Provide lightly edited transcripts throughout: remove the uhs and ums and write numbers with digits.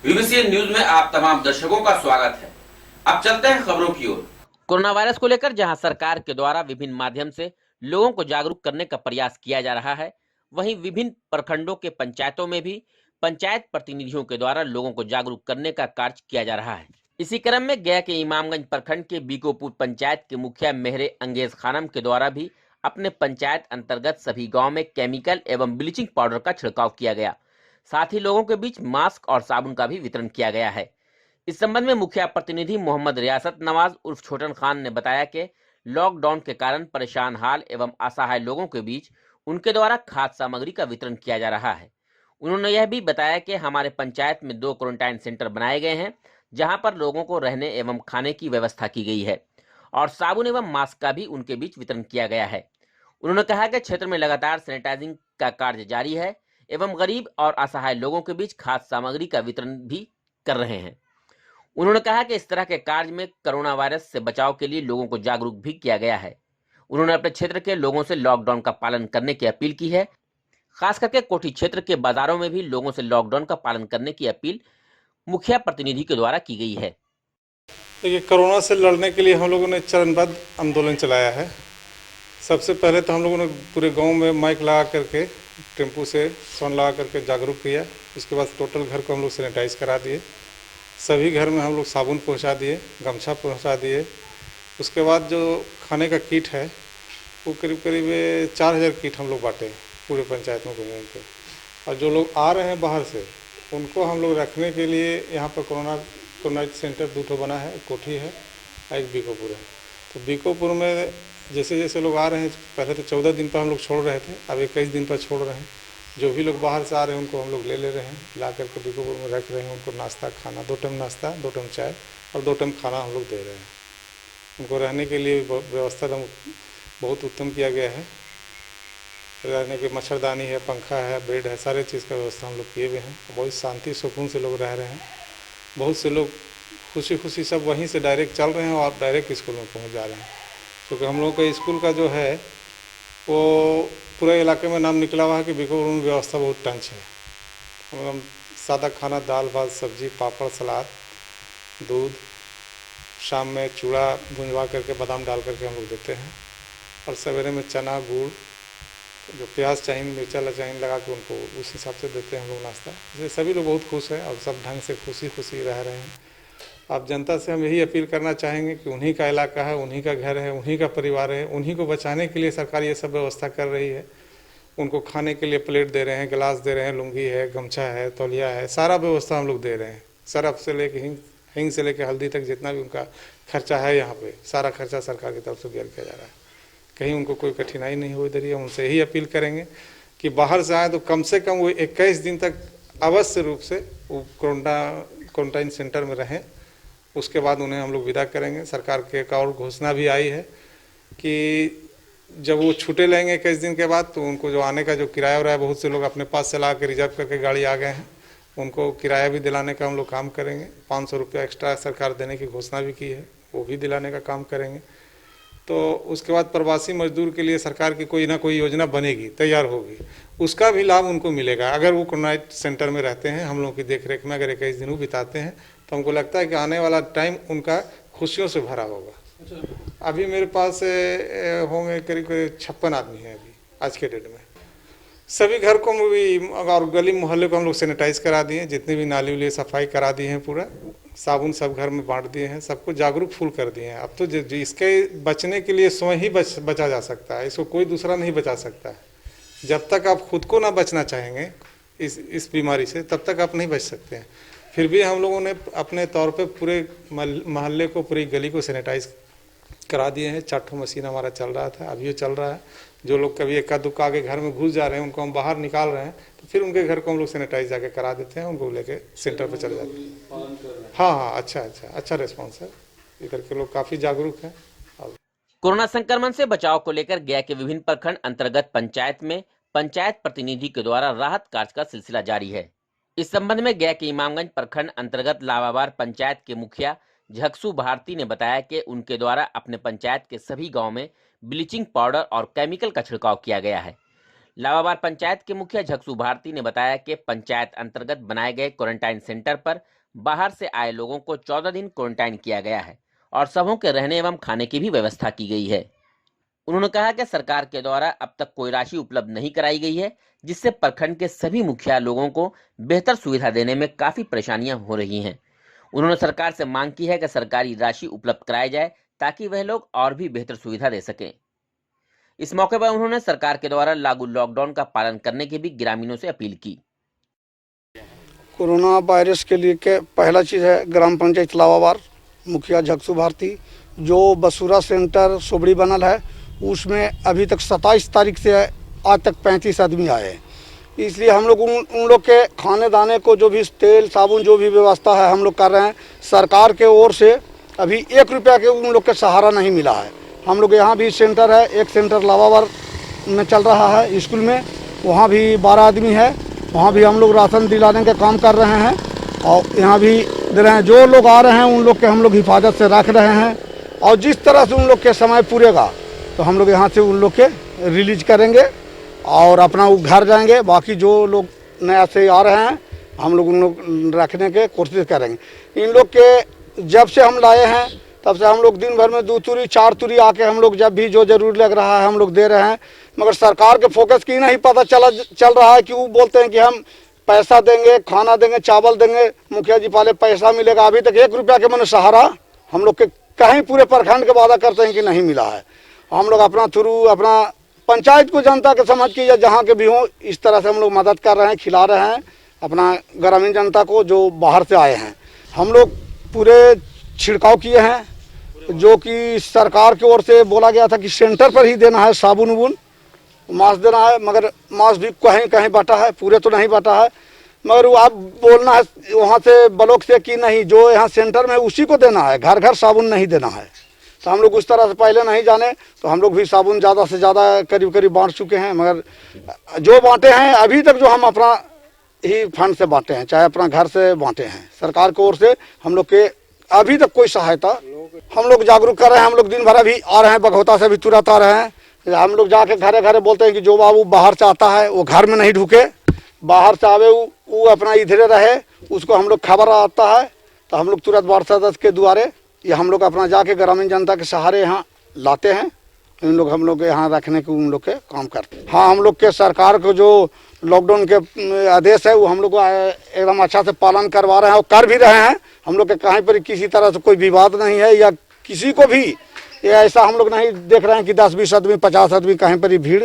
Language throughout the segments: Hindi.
बीबीसी न्यूज में आप तमाम दर्शकों का स्वागत है। अब चलते हैं खबरों की ओर। कोरोना वायरस को लेकर जहां सरकार के द्वारा विभिन्न माध्यम से लोगों को जागरूक करने का प्रयास किया जा रहा है, वहीं विभिन्न प्रखंडों के पंचायतों में भी पंचायत प्रतिनिधियों के द्वारा लोगों को जागरूक करने का कार्य किया जा रहा है। इसी क्रम में गया के इमामगंज प्रखंड के बीकोपुर पंचायत के मुखिया मेहरे अंगेज खानम के द्वारा भी अपने पंचायत अंतर्गत सभी गाँव में केमिकल एवं ब्लीचिंग पाउडर का छिड़काव किया गया। साथ ही लोगों के बीच मास्क और साबुन का भी वितरण किया गया है। इस संबंध में मुखिया प्रतिनिधि मोहम्मद रियासत नवाज उर्फ छोटन खान ने बताया कि लॉकडाउन के कारण परेशान हाल एवं असहाय लोगों के बीच उनके द्वारा खाद्य सामग्री का वितरण किया जा रहा है। उन्होंने यह भी बताया कि हमारे पंचायत में 2 क्वारंटाइन सेंटर बनाए गए हैं, जहां पर लोगों को रहने एवं खाने की व्यवस्था की गई है और साबुन एवं मास्क का भी उनके बीच वितरण किया गया है। उन्होंने कहा कि क्षेत्र में लगातार सैनिटाइजिंग का कार्य जारी है एवं गरीब और असहाय लोगों के बीच खाद्य सामग्री का वितरण भी कर रहे हैं। उन्होंने कहा कि इस तरह के कार्य में कोरोना वायरस से बचाव के लिए लोगों को जागरूक भी किया गया है। उन्होंने अपने क्षेत्र के लोगों से लॉकडाउन का पालन करने की अपील की है। खास करके कोठी क्षेत्र के बाजारों में भी लोगों से लॉकडाउन का पालन करने की अपील मुखिया प्रतिनिधि के द्वारा की गई है। देखिए, कोरोना से लड़ने के लिए हम लोगों ने चरणबद्ध आंदोलन चलाया है। सबसे पहले तो हम लोगों ने पूरे गांव में माइक लगा करके टेम्पू से साउंड लगा करके जागरूक किया। उसके बाद टोटल घर को हम लोग सैनिटाइज करा दिए। सभी घर में हम लोग साबुन पहुंचा दिए, गमछा पहुंचा दिए। उसके बाद जो खाने का किट है वो करीब करीब 4000 किट हम लोग बांटे पूरे पंचायत में घूम के। और जो लोग आ रहे हैं बाहर से उनको हम लोग रखने के लिए यहाँ पर कोरोना सेंटर 2 बना है, कोठी है, एक बीकोपुर है। तो बीकोपुर में जैसे जैसे लोग आ रहे हैं, पहले तो 14 दिन पर हम लोग छोड़ रहे थे, अब 21 दिन पर छोड़ रहे हैं। जो भी लोग बाहर से आ रहे हैं उनको हम लोग ले रहे हैं, ला करके बीकोपुर में रख रहे हैं। उनको नाश्ता खाना 2 टाइम नाश्ता, 2 टाइम चाय और 2 टाइम खाना हम लोग दे रहे हैं। उनको रहने के लिए व्यवस्था बहुत उत्तम किया गया है। रहने की मच्छरदानी है, पंखा है, बेड है, सारे चीज़ का व्यवस्था हम लोग किए हुए हैं। बहुत शांति सुकून से लोग रह रहे हैं। बहुत से लोग खुशी खुशी सब वहीं से डायरेक्ट चल रहे हैं और डायरेक्ट स्कूल में पहुँच जा रहे हैं, क्योंकि हम लोग का स्कूल का जो है वो पूरे इलाके में नाम निकला हुआ है कि बीकोपुर में व्यवस्था बहुत टंच है। हम सादा खाना, दाल भात सब्जी पापड़ सलाद दूध, शाम में चूड़ा भुंजवा करके बादाम डाल करके हम लोग देते हैं। और सवेरे में चना गुड़, जो प्याज चाहिए मिर्चा चाहिए लगा के उनको उस हिसाब से देते हैं हम लोग नाश्ता। इसलिए सभी लोग बहुत खुश हैं और सब ढंग से खुशी खुशी रह रहे हैं। आप जनता से हम यही अपील करना चाहेंगे कि उन्हीं का इलाका है, उन्हीं का घर है, उन्हीं का परिवार है, उन्हीं को बचाने के लिए सरकार ये सब व्यवस्था कर रही है। उनको खाने के लिए प्लेट दे रहे हैं, गिलास दे रहे हैं, लुंगी है, गमछा है, तौलिया है, सारा व्यवस्था हम लोग दे रहे हैं। सरफ से लेके हिंग से लेके हल्दी तक जितना भी उनका खर्चा है यहाँ पे, सारा खर्चा सरकार की तरफ से बेयर किया जा रहा है। कहीं उनको कोई कठिनाई नहीं हो रही है। उनसे यही अपील करेंगे कि बाहर से आए तो कम से कम वो 21 दिन तक अवश्य रूप से वो क्वारंटाइन सेंटर में रहें। उसके बाद उन्हें हम लोग विदा करेंगे। सरकार की एक और घोषणा भी आई है कि जब वो छुट्टे लेंगे 21 दिन के बाद, तो उनको जो आने का जो किराया हो रहा है, बहुत से लोग अपने पास से ला के रिजर्व करके गाड़ी आ गए हैं, उनको किराया भी दिलाने का हम लोग काम करेंगे। 500 रुपया एक्स्ट्रा सरकार देने की घोषणा भी की है, वो भी दिलाने का काम करेंगे। तो उसके बाद प्रवासी मजदूर के लिए सरकार की कोई ना कोई योजना बनेगी, तैयार होगी, उसका भी लाभ उनको मिलेगा। अगर वो क्वारंटाइन सेंटर में रहते हैं, हम लोगों की देखरेख में अगर 21 दिन वो बिताते हैं, तो हमको लगता है कि आने वाला टाइम उनका खुशियों से भरा होगा। अभी मेरे पास होंगे करीब करीब 56 आदमी हैं अभी आज के डेट में। सभी घर को भी और गली मोहल्ले को हम लोग सैनिटाइज करा दिए, जितने भी नाली उली सफाई करा दिए हैं, पूरा साबुन सब घर में बांट दिए हैं, सबको जागरूक फुल कर दिए हैं। अब तो इसके बचने के लिए स्वयं ही बचा जा सकता है, इसको कोई दूसरा नहीं बचा सकता है। जब तक आप खुद को ना बचना चाहेंगे इस बीमारी से, तब तक आप नहीं बच सकते हैं। फिर भी हम लोगों ने अपने तौर पे पूरे मोहल्ले को, पूरी गली को सैनिटाइज करा दिए हैं। 4 मशीन हमारा चल रहा था, अभी ये चल रहा है। जो लोग कभी एका दुक्का आगे घर में घुस जा रहे हैं, उनको हम बाहर निकाल रहे हैं, तो फिर उनके घर को हम लोग सैनिटाइज जाके करा देते हैं, उनको लेके सेंटर पे चले जाते हैं। हाँ, अच्छा रिस्पॉन्स है। इधर के लोग काफ़ी जागरूक हैं। कोरोना संक्रमण से बचाव को लेकर गया के विभिन्न प्रखंड अंतर्गत पंचायत में पंचायत प्रतिनिधि के द्वारा राहत कार्य का सिलसिला जारी है। इस संबंध में गया के इमामगंज प्रखंड अंतर्गत लावाबार पंचायत के मुखिया झकसू भारती ने बताया कि उनके द्वारा अपने पंचायत के सभी गांव में ब्लीचिंग पाउडर और केमिकल का छिड़काव किया गया है। लावाबार पंचायत के मुखिया झकसू भारती ने बताया कि पंचायत अंतर्गत बनाए गए क्वारंटाइन सेंटर पर बाहर से आए लोगों को 14 दिन क्वारंटाइन किया गया है और सबों के रहने एवं खाने की भी व्यवस्था की गई है। उन्होंने कहा कि सरकार के द्वारा अब तक कोई राशि उपलब्ध नहीं कराई गई है, जिससे प्रखंड के सभी मुखिया लोगों को बेहतर सुविधा देने में काफी परेशानियां हो रही हैं। उन्होंने सरकार से मांग की है कि सरकारी राशि उपलब्ध कराई जाए ताकि वह लोग और भी बेहतर सुविधा दे सकें। इस मौके पर उन्होंने सरकार के द्वारा लागू लॉकडाउन का पालन करने की भी ग्रामीणों से अपील की। कोरोना वायरस के लिए के पहला चीज़ है ग्राम पंचायत लावाबार, मुखिया झकसू भारती। जो बसूरा सेंटर सोबड़ी बनल है उसमें अभी तक 27 तारीख से आज तक 35 आदमी आए हैं। इसलिए हम लोग उन लोग के खाने दाने को जो भी तेल साबुन जो भी व्यवस्था है हम लोग कर रहे हैं। सरकार के ओर से अभी 1 रुपया के उन लोग के सहारा नहीं मिला है। हम लोग यहाँ भी सेंटर है, एक सेंटर लावाबार में चल रहा है स्कूल में, वहाँ भी 12 आदमी है, वहाँ भी हम लोग राशन दिलाने का काम कर रहे हैं और यहाँ भी दे रहे हैं। जो लोग आ रहे हैं उन लोग के हम लोग हिफाजत से रख रहे हैं और जिस तरह से उन लोग के समय पूरेगा तो हम लोग यहाँ से उन लोग के रिलीज करेंगे और अपना वो घर जाएंगे। बाकी जो लोग नया से आ रहे हैं हम लोग उन लोग रखने के कोशिश करेंगे। इन लोग के जब से हम लाए हैं तब से हम लोग दिन भर में 2 तुरी 4 तुरी आके हम लोग जब भी जो जरूरी लग रहा है हम लोग दे रहे हैं। मगर सरकार के फोकस की नहीं पता चल रहा है कि वो बोलते हैं कि हम पैसा देंगे, खाना देंगे, चावल देंगे, मुखिया जी पहले पैसा मिलेगा। अभी तक 1 रुपया के मन सहारा हम लोग के कहीं पूरे प्रखंड के वादा करते हैं कि नहीं मिला है। हम लोग अपना थ्रू अपना पंचायत को जनता के समझ के या जहाँ के भी हो इस तरह से हम लोग मदद कर रहे हैं, खिला रहे हैं अपना ग्रामीण जनता को जो बाहर से आए हैं। हम लोग पूरे छिड़काव किए हैं जो कि सरकार की ओर से बोला गया था कि सेंटर पर ही देना है, साबुन उबुन मास्क देना है। मगर मास्क भी कहीं कहीं बांटा है, पूरे तो नहीं बांटा है। मगर वो आप बोलना है वहाँ से ब्लॉक से कि नहीं जो यहाँ सेंटर में उसी को देना है, घर घर साबुन नहीं देना है। तो हम लोग उस तरह से पहले नहीं जाने तो हम लोग भी साबुन ज़्यादा से ज़्यादा करीब करीब बांट चुके हैं। मगर जो बांटे हैं अभी तक जो हम अपना ही फंड से बांटे हैं, चाहे अपना घर से बांटे हैं, सरकार की ओर से हम लोग के अभी तक कोई सहायता हम लोग जागरूक कर रहे हैं। हम लोग दिन भर अभी आ रहे हैं, बघौता से भी तुरंत आ रहे हैं। हम लोग जाके घरे घरे बोलते हैं कि जो बाबू बाहर से आता है वो घर में नहीं ढुके, बाहर से आवे वो अपना इधरे रहे, उसको हम लोग खबर आता है तो हम लोग तुरंत वार्ड सदस्य के द्वारे ये हम लोग अपना जाके ग्रामीण जनता के सहारे यहाँ लाते हैं। इन लोग हम लोग यहाँ रखने के उन लोग के काम करते हैं। हाँ, हम लोग के सरकार को जो लॉकडाउन के आदेश है वो हम लोग एकदम अच्छा से पालन करवा रहे हैं और कर भी रहे हैं। हम लोग के कहीं पर किसी तरह से कोई विवाद नहीं है या किसी को भी ये ऐसा हम लोग नहीं देख रहे हैं कि 10-20 आदमी 50 आदमी कहीं पर ही भीड़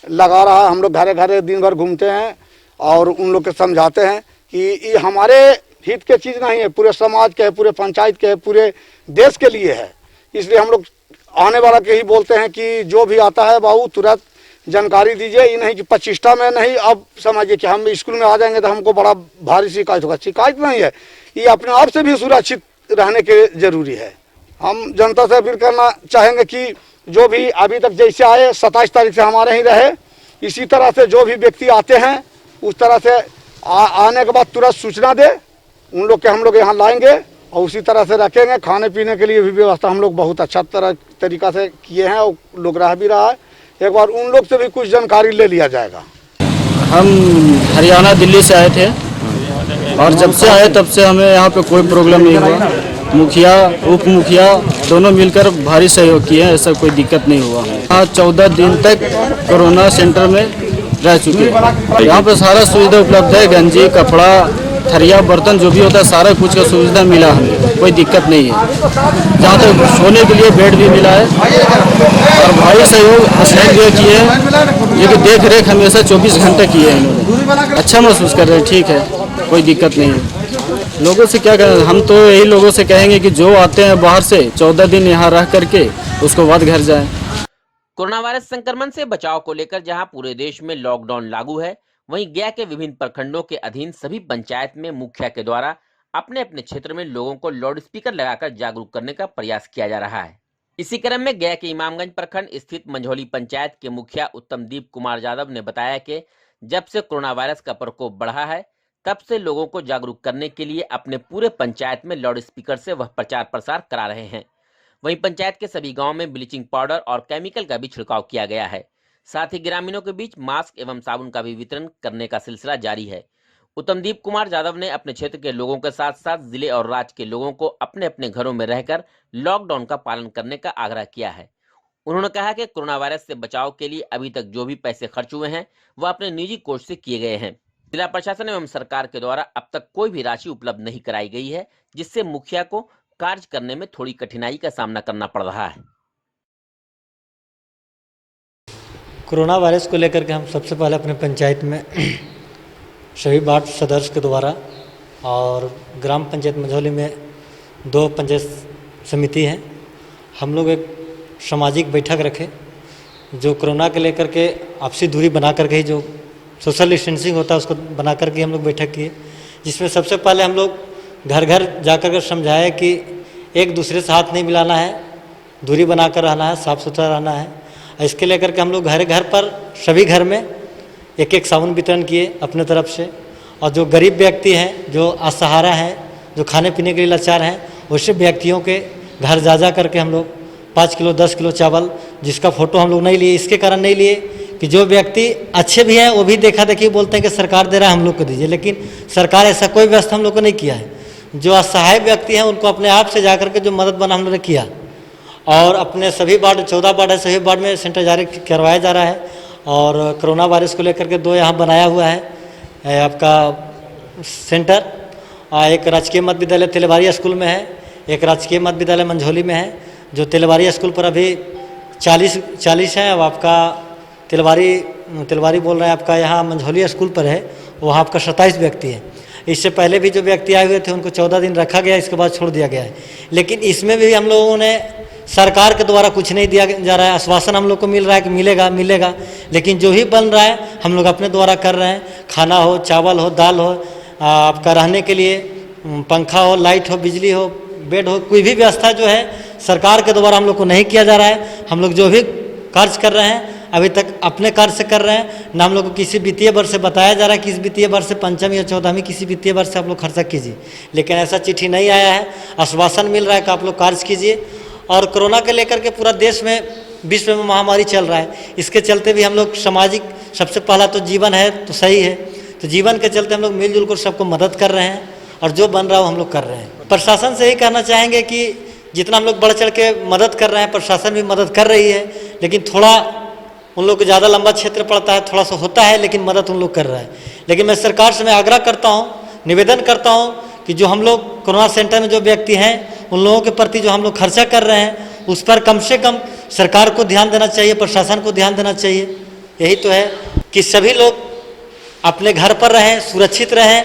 लगा रहा है। हम लोग घरे घरे दिन भर घूमते हैं और उन लोग के समझाते हैं कि ये हमारे हित के चीज़ नहीं है, पूरे समाज के है, पूरे पंचायत के है, पूरे देश के लिए है। इसलिए हम लोग आने वाला के ही बोलते हैं कि जो भी आता है बाबू तुरंत जानकारी दीजिए। ये नहीं कि 25टा में नहीं, अब समझिए कि हम स्कूल में आ जाएंगे तो हमको बड़ा भारी शिकायत होगा। शिकायत नहीं है, ये अपने आप से भी सुरक्षित रहने के जरूरी है। हम जनता से अपील करना चाहेंगे कि जो भी अभी तक जैसे आए 27 तारीख से हमारे ही रहे, इसी तरह से जो भी व्यक्ति आते हैं उस तरह से आने के बाद तुरंत सूचना दे, उन लोग के हम लोग यहाँ लाएंगे और उसी तरह से रखेंगे। खाने पीने के लिए भी व्यवस्था हम लोग बहुत अच्छा तरीका से किए हैं और लोग रह भी रहा है। एक बार उन लोग से भी कुछ जानकारी ले लिया जाएगा। हम हरियाणा दिल्ली से आए थे और जब से आए तब से हमें यहाँ पे कोई प्रॉब्लम नहीं हुआ। मुखिया उप मुखिया दोनों मिलकर भारी सहयोग किए हैं, ऐसा कोई दिक्कत नहीं हुआ। यहाँ 14 दिन तक कोरोना सेंटर में रह चुके हैं। यहाँ पे सारा सुविधा उपलब्ध है, गंजी कपड़ा थरिया बर्तन जो भी होता है सारा कुछ का सुविधा मिला हमें, कोई दिक्कत नहीं है। जहाँ तक सोने के लिए बेड भी मिला है और भारी सहयोग हसनैन जो किए हैं, ये कि देख रेख हमेशा 24 घंटे किए हैं इन्होंने। अच्छा महसूस कर रहे हैं, ठीक है, कोई दिक्कत नहीं है। लोगों से क्या कहें, हम तो यही लोगों से कहेंगे कि जो आते हैं बाहर से 14 दिन यहाँ रह करके उसको बाद घर जाएं। कोरोना वायरस संक्रमण से बचाव को लेकर जहां पूरे देश में लॉकडाउन लागू है, वहीं गया के विभिन्न प्रखंडों के अधीन सभी पंचायत में मुखिया के द्वारा अपने अपने क्षेत्र में लोगों को लाउड स्पीकर लगाकर जागरूक करने का प्रयास किया जा रहा है। इसी क्रम में गया के इमामगंज प्रखंड स्थित मंझौली पंचायत के मुखिया उत्तमदीप कुमार यादव ने बताया कि जब से कोरोना वायरस का प्रकोप बढ़ा है तब से लोगों को जागरूक करने के लिए अपने पूरे पंचायत में लाउड स्पीकर से वह प्रचार प्रसार करा रहे हैं। वहीं पंचायत के सभी गाँव में ब्लीचिंग पाउडर और केमिकल का भी छिड़काव किया गया है। साथ ही ग्रामीणों के बीच मास्क एवं साबुन का भी वितरण करने का सिलसिला जारी है। उत्तमदीप कुमार यादव ने अपने क्षेत्र के लोगों के साथ साथ जिले और राज्य के लोगों को अपने अपने घरों में रहकर लॉकडाउन का पालन करने का आग्रह किया है। उन्होंने कहा कि कोरोना वायरस से बचाव के लिए अभी तक जो भी पैसे खर्च हुए हैं वह अपने निजी कोष से किए गए हैं। जिला प्रशासन एवं सरकार के द्वारा अब तक कोई भी राशि उपलब्ध नहीं कराई गई है, जिससे मुखिया को कार्य करने में थोड़ी कठिनाई का सामना करना पड़ रहा है। कोरोना वायरस को लेकर के हम सबसे पहले अपने पंचायत में सभी वार्ड सदस्य के द्वारा और ग्राम पंचायत मंझौली में 2 पंचायत समिति हैं, हम लोग एक सामाजिक बैठक रखे जो कोरोना के लेकर के आपसी दूरी बना करके ही जो सोशल डिस्टेंसिंग होता है उसको बना करके हम लोग बैठक किए, जिसमें सबसे पहले हम लोग घर घर जाकर के समझाए कि एक दूसरे से हाथ नहीं मिलाना है, दूरी बनाकर रहना है, साफ़ सुथरा रहना है। इसके लेकर के हम लोग घर घर पर सभी घर में एक एक साबुन वितरण किए अपने तरफ से, और जो गरीब व्यक्ति हैं, जो असहारा हैं, जो खाने पीने के लिए लाचार हैं, वैसे व्यक्तियों के घर जा करके हम लोग 5 किलो 10 किलो चावल, जिसका फ़ोटो हम लोग नहीं लिए, इसके कारण नहीं लिए कि जो व्यक्ति अच्छे भी हैं वो भी देखा देखी बोलते हैं कि सरकार दे रहा है हम लोग को दीजिए, लेकिन सरकार ऐसा कोई व्यवस्था हम लोग को नहीं किया है। जो असहाय व्यक्ति हैं उनको अपने आप से जाकर के जो मदद बना हम लोग ने किया, और अपने सभी वार्ड 14 वार्ड है, सभी वार्ड में सेंटर जारी करवाया जा रहा है। और कोरोना वायरस को लेकर के 2 यहाँ बनाया हुआ है आपका सेंटर, एक राजकीय मध्य विद्यालय तिलवारी स्कूल में है, एक राजकीय मध्य विद्यालय मंझौली में है। जो तिलवारी स्कूल पर अभी 40 है, अब आपका तिलवारी बोल रहे हैं आपका यहाँ मंझौली स्कूल पर है, वहाँ आपका 27 व्यक्ति है। इससे पहले भी जो व्यक्ति आए हुए थे उनको 14 दिन रखा गया, इसके बाद छोड़ दिया गया है। लेकिन इसमें भी हम लोगों ने सरकार के द्वारा कुछ नहीं दिया जा रहा है, आश्वासन हम लोग को मिल रहा है कि मिलेगा, लेकिन जो ही बन रहा है हम लोग अपने द्वारा कर रहे हैं। खाना हो, चावल हो, दाल हो, आपका रहने के लिए पंखा हो, लाइट हो, बिजली हो, बेड हो, कोई भी व्यवस्था जो है सरकार के द्वारा हम लोग को नहीं किया जा रहा है। हम लोग जो भी कार्य कर रहे हैं अभी तक अपने कार्य से कर रहे हैं, ना हम लोग को किसी वित्तीय वर्ष से बताया जा रहा है कि इस वित्तीय वर्ष से 5वीं या 14वीं किसी वित्तीय वर्ष से आप लोग खर्चा कीजिए, लेकिन ऐसा चिट्ठी नहीं आया है। आश्वासन मिल रहा है कि आप लोग कार्य कीजिए। और कोरोना के लेकर के पूरा देश में, विश्व में महामारी चल रहा है, इसके चलते भी हम लोग सामाजिक, सबसे पहला तो जीवन है तो सही है, तो जीवन के चलते हम लोग मिलजुल कर सबको मदद कर रहे हैं, और जो बन रहा है वो हम लोग कर रहे हैं। प्रशासन से यही कहना चाहेंगे कि जितना हम लोग बढ़ चढ़ के मदद कर रहे हैं, प्रशासन भी मदद कर रही है, लेकिन थोड़ा उन लोग को ज़्यादा लंबा क्षेत्र पड़ता है, थोड़ा सा होता है, लेकिन मदद उन लोग कर रहा है। लेकिन मैं सरकार से मैं आग्रह करता हूँ, निवेदन करता हूँ कि जो हम लोग कोरोना सेंटर में जो व्यक्ति हैं उन लोगों के प्रति जो हम लोग खर्चा कर रहे हैं उस पर कम से कम सरकार को ध्यान देना चाहिए, प्रशासन को ध्यान देना चाहिए। यही तो है कि सभी लोग अपने घर पर रहें, सुरक्षित रहें,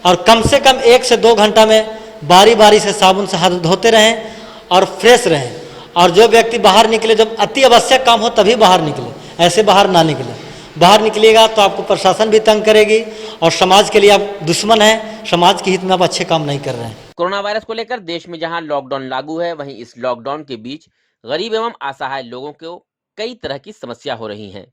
और कम से कम 1 से 2 घंटा में बारी बारी से साबुन से हाथ धोते रहें और फ्रेश रहें। और जो व्यक्ति बाहर निकले, जब अति आवश्यक काम हो तभी बाहर निकले, ऐसे बाहर ना निकले। बाहर निकलिएगा तो आपको प्रशासन भी तंग करेगी, और समाज के लिए आप दुश्मन हैं, समाज के हित में आप अच्छे काम नहीं कर रहे हैं। कोरोना वायरस को लेकर देश में जहां लॉकडाउन लागू है, वहीं इस लॉकडाउन के बीच गरीब एवं असहाय लोगों को कई तरह की समस्या हो रही हैं।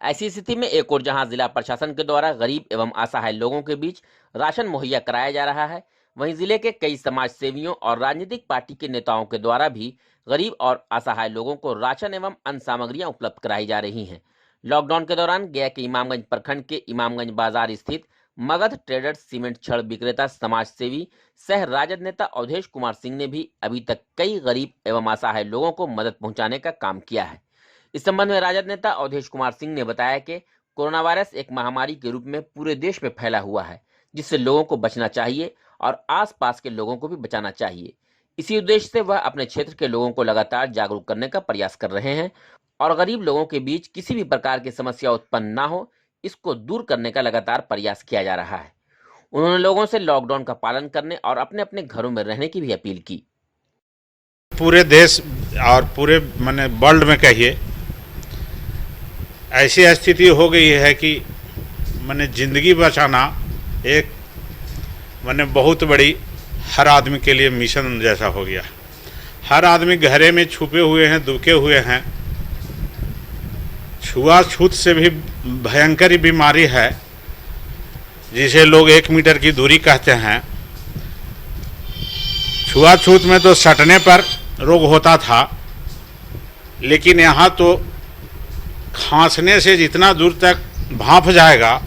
ऐसी स्थिति में एक और जहां जिला प्रशासन के द्वारा गरीब एवं असहाय लोगों के बीच राशन मुहैया कराया जा रहा है, वहीं जिले के कई समाज सेवियों और राजनीतिक पार्टी के नेताओं के द्वारा भी गरीब और असहाय लोगों को राशन एवं अन्य सामग्रियां उपलब्ध कराई जा रही हैं। लॉकडाउन के दौरान गया के इमामगंज प्रखंड के इमामगंज बाजार स्थित मगध ट्रेडर्स सीमेंट छड़ विक्रेता समाज सेवी सह राजद नेता अवधेश कुमार सिंह ने भी अभी तक कई गरीब एवं असहाय लोगों को मदद पहुंचाने का काम किया है। इस संबंध में राजद नेता अवधेश कुमार सिंह ने बताया कि कोरोना वायरस एक महामारी के रूप में पूरे देश में फैला हुआ है, जिससे लोगों को बचना चाहिए और आसपास के लोगों को भी बचाना चाहिए। इसी उद्देश्य से वह अपने क्षेत्र के लोगों को लगातार जागरूक करने का प्रयास कर रहे हैं, और गरीब लोगों के बीच किसी भी प्रकार की समस्या उत्पन्न ना हो, इसको दूर करने का लगातार प्रयास किया जा रहा है। उन्होंने लोगों से लॉकडाउन का पालन करने और अपने अपने घरों में रहने की भी अपील की। पूरे देश और पूरे माने वर्ल्ड में कहिए ऐसी स्थिति हो गई है कि माने ज़िंदगी बचाना एक माने बहुत बड़ी हर आदमी के लिए मिशन जैसा हो गया। हर आदमी घरे में छुपे हुए हैं, दुबके हुए हैं। छुआछूत से भी भयंकर बीमारी है, जिसे लोग 1 मीटर की दूरी कहते हैं। छुआछूत में तो सटने पर रोग होता था, लेकिन यहाँ तो खांसने से जितना दूर तक भांप जाएगा,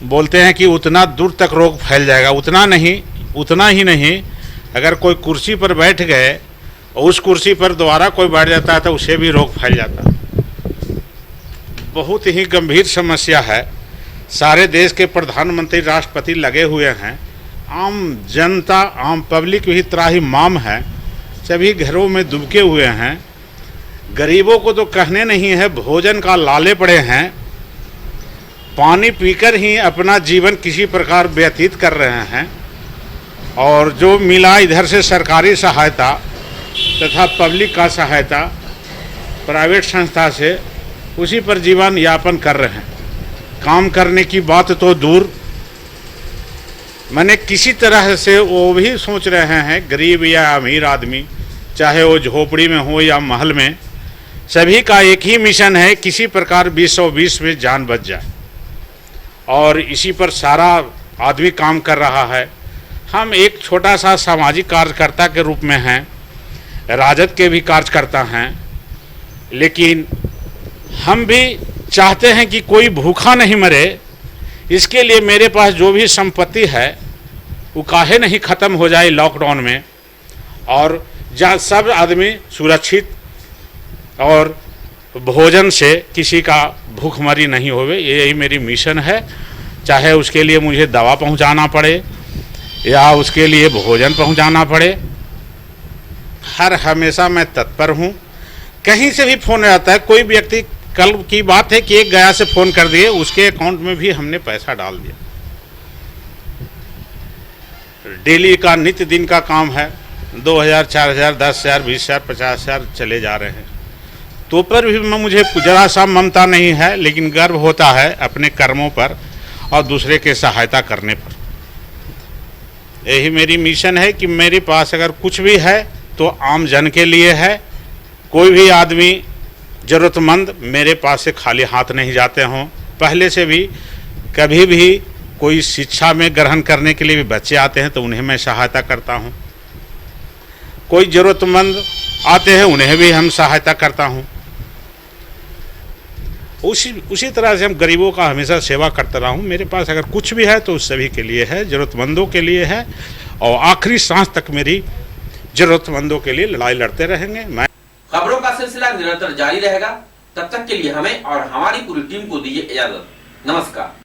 बोलते हैं कि उतना दूर तक रोग फैल जाएगा। उतना ही नहीं, अगर कोई कुर्सी पर बैठ गए और उस कुर्सी पर दोबारा कोई बैठ जाता है तो उसे भी रोग फैल जाता है। बहुत ही गंभीर समस्या है। सारे देश के प्रधानमंत्री, राष्ट्रपति लगे हुए हैं, आम जनता, आम पब्लिक भी त्राहिमाम है, सभी घरों में दुबके हुए हैं। गरीबों को तो कहने नहीं है, भोजन का लाले पड़े हैं, पानी पीकर ही अपना जीवन किसी प्रकार व्यतीत कर रहे हैं। और जो मिला इधर से सरकारी सहायता तथा पब्लिक का सहायता प्राइवेट संस्था से, उसी पर जीवन यापन कर रहे हैं। काम करने की बात तो दूर, मैंने किसी तरह से वो भी सोच रहे हैं, गरीब या अमीर आदमी, चाहे वो झोपड़ी में हो या महल में, सभी का एक ही मिशन है, किसी प्रकार 2020 में जान बच जाए। और इसी पर सारा आदमी काम कर रहा है। हम एक छोटा सा सामाजिक कार्यकर्ता के रूप में हैं, राजद के भी कार्यकर्ता हैं, लेकिन हम भी चाहते हैं कि कोई भूखा नहीं मरे। इसके लिए मेरे पास जो भी संपत्ति है वो काहे नहीं ख़त्म हो जाए लॉकडाउन में, और जहाँ सब आदमी सुरक्षित और भोजन से किसी का भूखमरी नहीं होवे। यही मेरी मिशन है। चाहे उसके लिए मुझे दवा पहुंचाना पड़े या उसके लिए भोजन पहुंचाना पड़े, हर हमेशा मैं तत्पर हूं। कहीं से भी फ़ोन आता है, कोई व्यक्ति, कल की बात है कि एक गया से फ़ोन कर दिए, उसके अकाउंट में भी हमने पैसा डाल दिया। डेली का नित्य दिन का काम है, 2000, 4000, 10,000, 20,000, 50,000 चले जा रहे हैं। तो पर भी मुझे जरा सा ममता नहीं है, लेकिन गर्व होता है अपने कर्मों पर और दूसरे के सहायता करने पर। यही मेरी मिशन है कि मेरे पास अगर कुछ भी है तो आम जन के लिए है। कोई भी आदमी ज़रूरतमंद मेरे पास से खाली हाथ नहीं जाते हों। पहले से भी कभी भी कोई शिक्षा में ग्रहण करने के लिए भी बच्चे आते हैं तो उन्हें मैं सहायता करता हूं। कोई ज़रूरतमंद आते हैं उन्हें भी हम सहायता करता हूं। उसी तरह से हम गरीबों का हमेशा सेवा करता रहा हूँ। मेरे पास अगर कुछ भी है तो उस सभी के लिए है, ज़रूरतमंदों के लिए है, और आखिरी सांस तक मेरी ज़रूरतमंदों के लिए लड़ाई लड़ते रहेंगे। मैं खबरों का सिलसिला निरंतर जारी रहेगा। तब तक के लिए हमें और हमारी पूरी टीम को दीजिए इजाजत। नमस्कार।